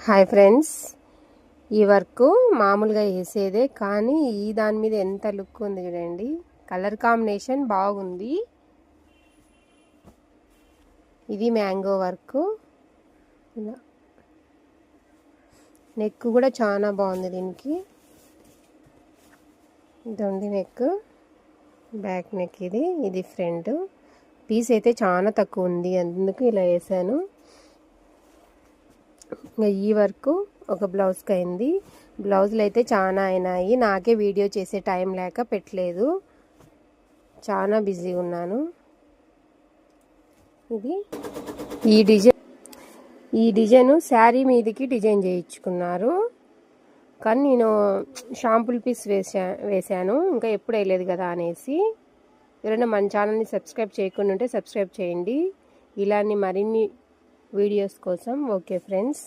Hi friends, ఈ work మామూలుగా వేసేదే కానీ ఈ దాని మీద ఎంత లుక్ ఉంది చూడండి. కలర్ కాంబినేషన్ బాగుంది. ఇది మ్యాంగో వర్క్. నెక్ కూడా చాలా బాగుంది. దీనికి ఇదండి నెక్, బ్యాక్ నెక్. ఇది ఫ్రంట్ పీస్ అయితే చాలా తక్కువ ఉంది, అందుకు ఇలా వేసాను. ఈ వర్క్ ఒక బ్లౌజ్కి అయింది. బ్లౌజులు అయితే చాలా అయినాయి. నాకే వీడియో చేసే టైం లేక పెట్టలేదు, చాలా బిజీగా ఉన్నాను. ఇది ఈ డిజైన్ శారీ మీదకి డిజైన్ చేయించుకున్నారు, కానీ నేను షాంపుల్ పీస్ వేసాను, ఇంకా ఎప్పుడు వేయలేదు కదా అనేసి. ఎవరైనా మన ఛానల్ని సబ్స్క్రైబ్ చేయకుండా ఉంటే సబ్స్క్రైబ్ చేయండి, ఇలాంటి మరిన్ని వీడియోస్ కోసం. Okay friends.